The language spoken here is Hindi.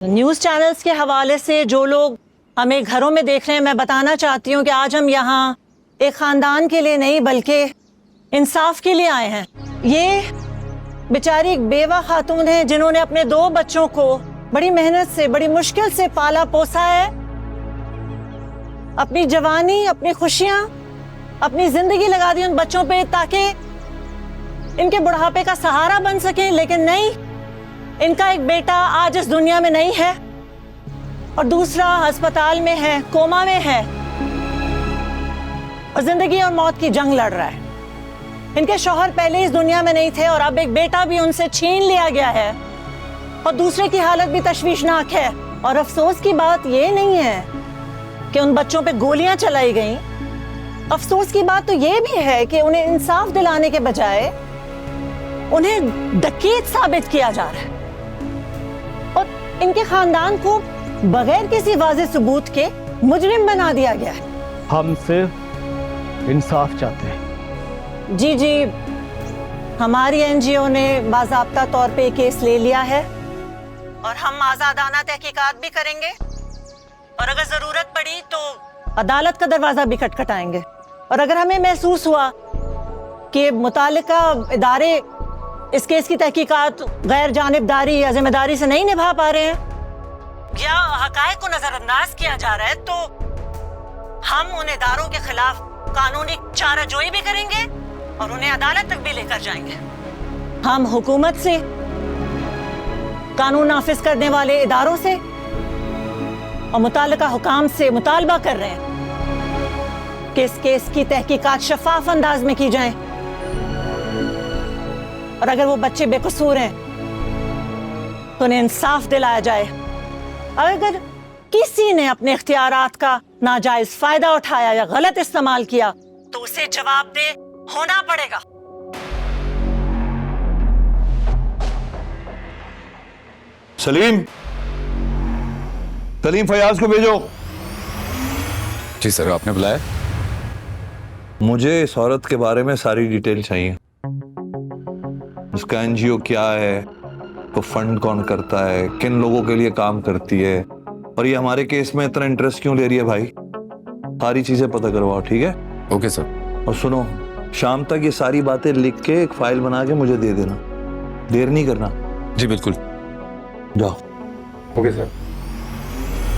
न्यूज़ चैनल्स के हवाले से जो लोग हमें घरों में देख रहे हैं, मैं बताना चाहती हूँ कि आज हम यहाँ एक ख़ानदान के लिए नहीं बल्कि इंसाफ के लिए आए हैं। ये बेचारी एक बेवा खातून है जिन्होंने अपने 2 बच्चों को बड़ी मेहनत से, बड़ी मुश्किल से पाला पोसा है। अपनी जवानी, अपनी खुशियाँ, अपनी ज़िंदगी लगा दी उन बच्चों पे ताकि इनके बुढ़ापे का सहारा बन सके। लेकिन नहीं, इनका एक बेटा आज इस दुनिया में नहीं है और दूसरा अस्पताल में है, कोमा में है और जिंदगी और मौत की जंग लड़ रहा है। इनके शौहर पहले इस दुनिया में नहीं थे और अब एक बेटा भी उनसे छीन लिया गया है और दूसरे की हालत भी तशवीशनाक है। और अफसोस की बात ये नहीं है कि उन बच्चों पे गोलियां चलाई गईं, अफसोस की बात तो ये भी है कि उन्हें इंसाफ दिलाने के बजाय उन्हें डकैत साबित किया जा रहा है और इनके खानदान को बगैर किसी वाज़ेह सबूत के मुजरिम बना दिया गया है। हम सिर्फ इंसाफ चाहते हैं। जी जी, हमारी एनजीओ ने बाज़ाब्ता तौर पे केस ले लिया है और हम आज़ादाना तहकीकात भी करेंगे और अगर ज़रूरत पड़ी तो अदालत का दरवाज़ा भी खटखटाएंगे। और अगर हमें महसूस हुआ कि मुतालिका इदारे इस केस की तहकीकात गैर जानिबदारी या जिम्मेदारी से नहीं निभा पा रहे हैं या हकायक को नजरअंदाज किया जा रहा है, तो हम उन इदारों के खिलाफ कानूनी चाराजोई भी करेंगे और उन्हें अदालत तक भी लेकर जाएंगे। हम हुकूमत से, कानून नाफिज करने वाले इदारों से और मुतालिका हुकाम से मुतालबा कर रहे हैं कि इस केस की तहकीकात शफाफ अंदाज में की जाए और अगर वो बच्चे बेकसूर हैं तो उन्हें इंसाफ दिलाया जाए। अगर किसी ने अपने इख्तियारात का नाजायज फायदा उठाया या गलत इस्तेमाल किया तो उसे जवाबदेह होना पड़ेगा। सलीम फयाज को भेजो। जी सर, आपने बुलाया? मुझे इस औरत के बारे में सारी डिटेल चाहिए। उसका एनजीओ क्या है, तो फंड कौन करता है, किन लोगों के लिए काम करती है और ये हमारे केस में इतना इंटरेस्ट क्यों ले रही है भाई। सारी चीजें पता करवाओ, ठीक है? Okay sir. और सुनो, शाम तक ये सारी बातें लिख के एक फाइल बना के मुझे दे देना, देर नहीं करना। जी बिल्कुल। जाओ। Okay sir.